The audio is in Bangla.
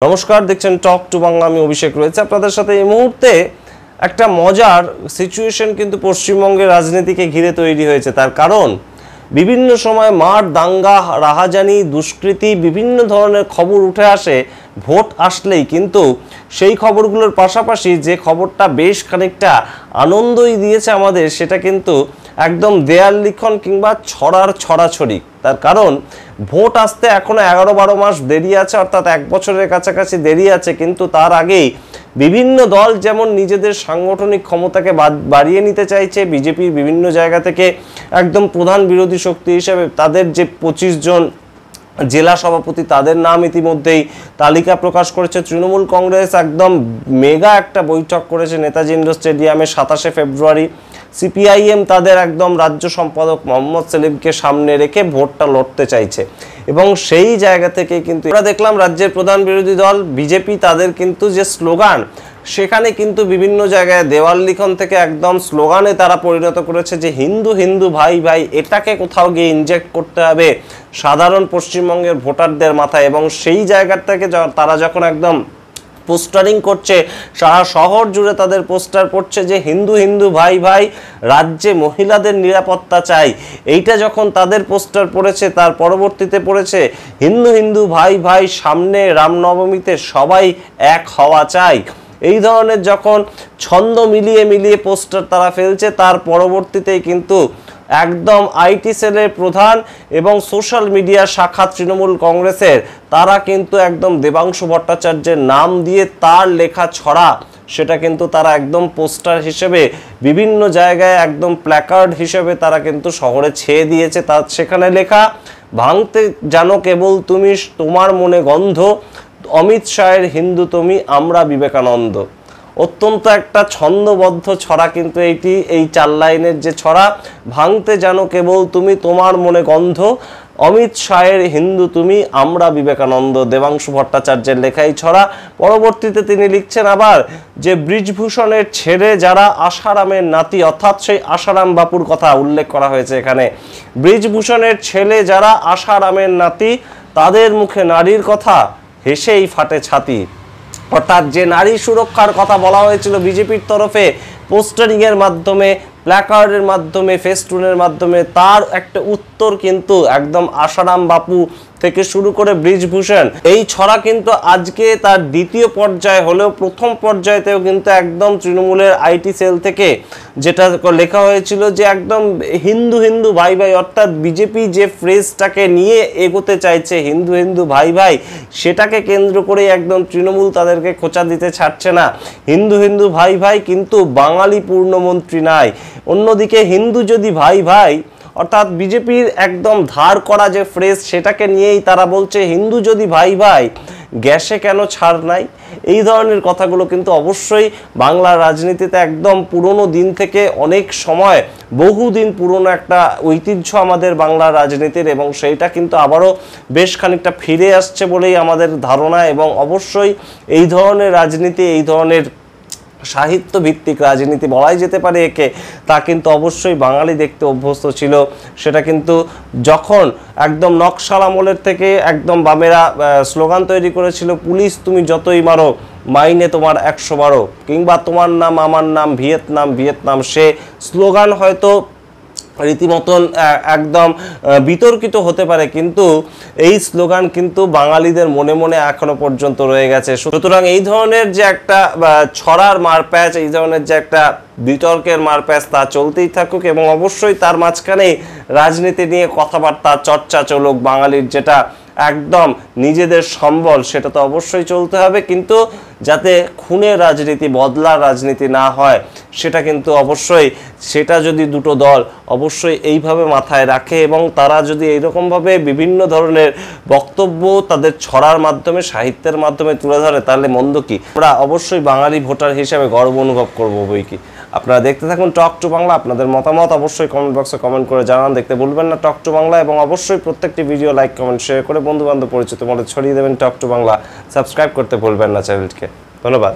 নমস্কার, দেখছেন টক টু বাংলা। আমি অভিষেক রয়েছে আপনাদের সাথে। এই মুহূর্তে একটা মজার সিচুয়েশন কিন্তু পশ্চিমবঙ্গের রাজনীতিকে ঘিরে তৈরি হয়েছে। তার কারণ বিভিন্ন সময় মার দাঙ্গা, রাহাজানি, দুষ্কৃতি, বিভিন্ন ধরনের খবর উঠে আসে। ভোট আসলেই কিন্তু সেই খবরগুলোর পাশাপাশি যে খবরটা বেশ খানিকটা আনন্দই দিয়েছে আমাদের, সেটা কিন্তু একদম দেয়াল লিখন কিংবা ছড়াছড়ি। তার কারণ ভোট আসতে এখনো 11-12 মাস দেরি আছে, অর্থাৎ 1 বছরের কাছাকাছি দেরি আছে। কিন্তু তার আগেই বিভিন্ন দল যেমন নিজেদের সাংগঠনিক ক্ষমতাকে বাড়িয়ে নিতে চাইছে, বিজেপির বিভিন্ন জায়গা থেকে একদম প্রধান বিরোধী শক্তি হিসেবে তাদের যে 25 জন জেলা সভাপতি, তাদের নাম ইতিমধ্যেই তালিকা প্রকাশ করেছে তৃণমূল কংগ্রেস। একদম মেগা একটা বৈঠক করেছে নেতাজি ইন্ডোর স্টেডিয়ামে 27শে ফেব্রুয়ারি। সিপিআইএম তাদের একদম রাজ্য সম্পাদক মোহাম্মদ সেলিমকে সামনে রেখে ভোটটা লড়তে চাইছে, এবং সেই জায়গা থেকে কিন্তু আমরা দেখলাম রাজ্যের প্রধান বিরোধী দল বিজেপি তাদের কিন্তু যে স্লোগান, সেখানে কিন্তু বিভিন্ন জায়গায় দেওয়াল লিখন থেকে একদম স্লোগানে তারা পরিণত করেছে যে হিন্দু হিন্দু ভাই ভাই। এটাকে কোথাও গিয়ে ইনজেক্ট করতে হবে সাধারণ পশ্চিমবঙ্গের ভোটারদের মাথায়, এবং সেই জায়গা থেকে তারা যখন একদম পোস্টারিং করছে, সারা শহর জুড়ে তাদের পোস্টার পড়ছে যে হিন্দু হিন্দু ভাই ভাই, রাজ্যে মহিলাদের নিরাপত্তা চাই। এইটা যখন তাদের পোস্টার পড়েছে, তার পরবর্তীতে পড়েছে হিন্দু হিন্দু ভাই ভাই, সামনে রামনবমীতে সবাই এক হওয়া চাই। এই ধরনের যখন ছন্দ মিলিয়ে পোস্টার তারা ফেলছে, তার পরবর্তীতেই কিন্তু একদম আইটি সেলের প্রধান এবং সোশ্যাল মিডিয়া শাখা তৃণমূল কংগ্রেসের তারা কিন্তু একদম দেবাংশু ভট্টাচার্যের নাম দিয়ে তার লেখা ছড়া, সেটা কিন্তু তারা একদম পোস্টার হিসেবে বিভিন্ন জায়গায় একদম প্ল্যাকার্ড হিসেবে তারা কিন্তু শহরে ছেয়ে দিয়েছে। তার সেখানে লেখা, ভাঙতে জানো কেবল তুমি, তোমার মনে গন্ধ, অমিত শাহের হিন্দু তুমি, আমরা বিবেকানন্দ। অত্যন্ত একটা ছন্দবদ্ধ ছড়া কিন্তু এই 4 লাইনের যে ছড়া, ভাঙতে জানো কেবল তুমি, তোমার মনে গন্ধ, অমিত শাহের হিন্দু তুমি, আমরা বিবেকানন্দ। দেবাংশু ভট্টাচার্যের লেখাই ছড়া। পরবর্তীতে তিনি লিখছেন আবার যে ব্রিজভূষণের ছেড়ে যারা আশারামের নাতি, অর্থাৎ সেই আশারাম বাপুর কথা উল্লেখ করা হয়েছে এখানে। ব্রিজভূষণের ছেলে যারা আশারামের নাতি, তাদের মুখে নারীর কথা হেসেই ফাটে ছাতি। অর্থাৎ যে নারী সুরক্ষার কথা বলা হয়েছিল বিজেপির তরফে পোস্টারিংয়ের মাধ্যমে, প্ল্যাকার্ডের মাধ্যমে, ফেস্টুনের মাধ্যমে, তার একটা উত্তর কিন্তু একদম আশারাম বাপু থেকে শুরু করে ব্রিজভূষণ। এই ছড়া কিন্তু আজকে তার দ্বিতীয় পর্যায়ে হলেও প্রথম পর্যায়েতেও কিন্তু একদম তৃণমূলের আইটি সেল থেকে যেটা লেখা হয়েছিল যে একদম হিন্দু হিন্দু ভাই ভাই, অর্থাৎ বিজেপি যে ফ্রেজটাকে নিয়ে এগোতে চাইছে হিন্দু হিন্দু ভাই ভাই, সেটাকে কেন্দ্র করে একদম তৃণমূল তাদেরকে খোঁচা দিতে ছাড়ছে না। হিন্দু হিন্দু ভাই ভাই কিন্তু বাঙালি পূর্ণমন্ত্রী নাই। অন্যদিকে হিন্দু যদি ভাই ভাই, অর্থাৎ বিজেপির একদম ধার করা যে ফ্রেজ, সেটাকে নিয়েই তারা বলছে হিন্দু যদি ভাই ভাই, গ্যাসে কেন ছাড় নাই। এই ধরনের কথাগুলো কিন্তু অবশ্যই বাংলার রাজনীতিতে একদম পুরনো দিন থেকে, অনেক সময় বহুদিন পুরনো একটা ঐতিহ্য আমাদের বাংলার রাজনীতির, এবং সেইটা কিন্তু আবারও বেশ খানিকটা ফিরে আসছে বলেই আমাদের ধারণা। এবং অবশ্যই এই ধরনের রাজনীতি, এই ধরনের সাহিত্য ভিত্তিক রাজনীতি বলাই যেতে পারে একে, তা কিন্তু অবশ্যই বাঙালি দেখতে অভ্যস্ত ছিল। সেটা কিন্তু যখন একদম নকশাল আমলের থেকে একদম বামেরা স্লোগান তৈরি করেছিল, পুলিশ তুমি যতই মারো মাইনে তোমার 112, কিংবা তোমার নাম আমার নাম ভিয়েতনাম ভিয়েতনাম, সে স্লোগান হয়তো রীতিমতন একদম বিতর্কিত হতে পারে, কিন্তু এই স্লোগান কিন্তু বাঙালিদের মনে মনে এখনো পর্যন্ত রয়ে গেছে। সুতরাং এই ধরনের যে একটা ছড়ার মারপ্যাচ, এই ধরনের যে একটা বিতর্কের মারপ্যাচ, তা চলতেই থাকুক, এবং অবশ্যই তার মাঝখানেই রাজনীতি নিয়ে কথাবার্তা চর্চা চলুক। বাঙালির যেটা একদম নিজেদের সম্বল, সেটা তো অবশ্যই চলতে হবে, কিন্তু যাতে খুনের রাজনীতি, বদলার রাজনীতি না হয়, সেটা কিন্তু অবশ্যই, সেটা যদি দুটো দল অবশ্যই এইভাবে মাথায় রাখে, এবং তারা যদি এইরকমভাবে বিভিন্ন ধরনের বক্তব্য তাদের ছড়ার মাধ্যমে, সাহিত্যের মাধ্যমে তুলে ধরে, তাহলে মন্দ কি? আমরা অবশ্যই বাঙালি ভোটার হিসেবে গর্ব অনুভব করবো বই কি। আপনারা দেখতে থাকুন টক টু বাংলা। আপনাদের মতামত অবশ্যই কমেন্ট বক্সে কমেন্ট করে জানান। দেখতে ভুলবেন না টক টু বাংলা, এবং অবশ্যই প্রত্যেকটি ভিডিও লাইক, কমেন্ট, শেয়ার করে বন্ধু বান্ধব পরিচিত মনে ছড়িয়ে দেবেন টক টু বাংলা। সাবস্ক্রাইব করতে ভুলবেন না চ্যানেলটিকে। ধন্যবাদ।